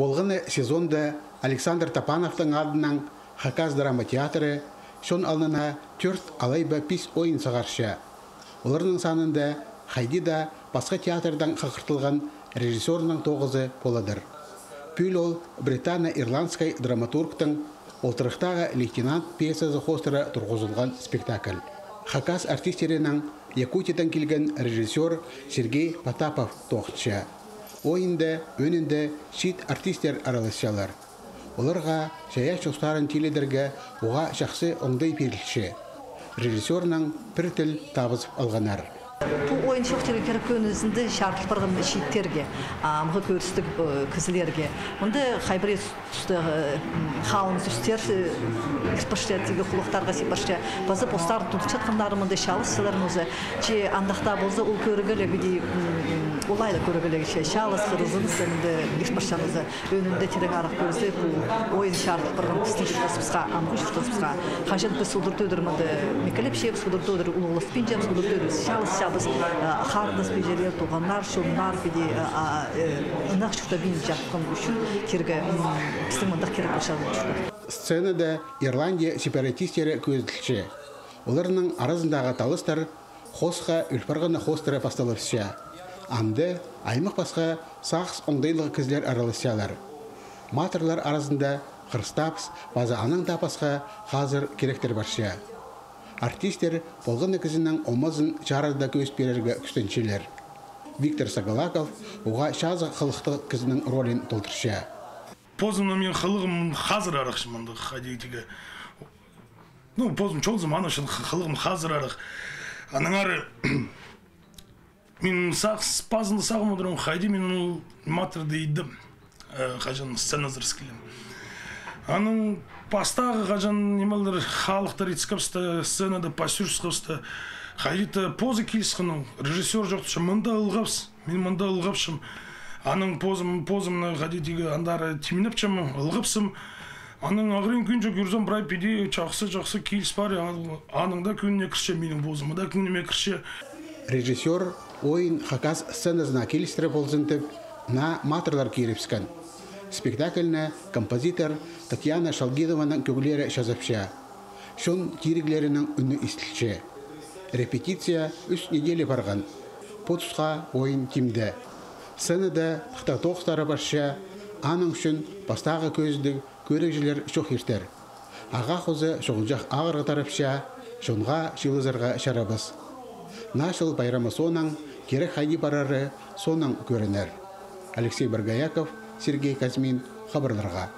Болғаны сезонда Александр Тапановтың адынан Хакас драма театры шон алнына 4 алайба пис ойын сағаршы. Олардың санында Хайди да басқа театрдан қақыртылған режиссерның 9-ы боладыр. Пүл ол Британо-Ирландскай драматургтың Олтырықтағы лейтенант пьесасы хостера тұрғызылған спектакль. Хакас артистерінің Якутиядан келген режиссер Сергей Потапов тоқтшы. Ойында, өнінде шит артистер араласшалар. Оларға жая шостарын теледерге оға жақсы оңдай берілші. Режиссерның бір тіл табысып алғанар. Бұл ойын шоқтері керек көнізінде шартыл бірғын шейттерге, мұғы көрістік кізілерге. Мұнда қайбірі тұсты қалыңыз үстер, експірштетігі құлықтарға сепірште. Базы постар тұтып жатқандарымында шалысыларын өзі. Че андақта болса ол көрігілі бейді олайды көрігілі шалыс, қырызыңыз, експірштанызы өнімді терек арақ көрізі бұл ойын шартыл бірғын күстің шықтасымызға, амғы шықтасымызға. Қажен біз сұлдырды өдірмінді мекелеп шеп, сұлдырды өдір, ұлығылыспен жем, сұлдырды өдір, шалыс хардас бежелер туғандар, шоңнар беде ынақ шықтабин жаққын үшін керге біздің мұндақ керек қылшағын үшті. Сценада Ирландия сепаратистері көзділші. Оларының арасындағы талыстар хосқа үлпарғаны хостары басталыпшы. Анды аймақ басқа сақс оңдайлығы кізлер аралысшалар. Матырлар арасында қырстапс, база аның тапасқа қазір керектер баршы. Артистер болған екізінің омазын жарада көз берерге күстеншелер. Виктор Сагалаков оға шазы қылықты кізінің ролін толтыршы. Позымна мен қылығым қазір арақшымынды қадейтігі. Позым чол заманы үшін қылығым қазір арақ. Аның ары мен пазынды сағым отырым қайды мен матырды едім. Қажан сценазырскілем. Аның пастағы қажан немалдар халықтар етіскапсты, сценада пасюрскапсты. Қайдеті позы келісқының, режиссер жоқты, мұнда ұлғапс, мен мұнда ұлғапшым. Аның позымны қадетегі андары темінепчім, ұлғапсым. Аның ағырын күн жоқ үрзім бірай педе жақсы келіс бар, аныңда күніне кірше, менің позымы да күніне кірше. Режиссер ойын Хакас сценасына келістірі болзынтып, на матырлар керепскен. Спектакльна композитор Татьяна Шалгидованың көгілері шазапша. Шон тириглерінің үні істілші. Репетиция 3 неделе барған. Потусқа ойын тимді. Сценада тоқтары барша, аның үшін бастағы көзді көрекжілер шоқ ертер. Аға қозы шоғылжақ ағырғы тарапша, шонға шилызарға шарабыз. Нашыл байрамы сонан, керек хайди барары сонан көрінер. Алексей Баргаяков, Сергей Казьмин, хабарларға.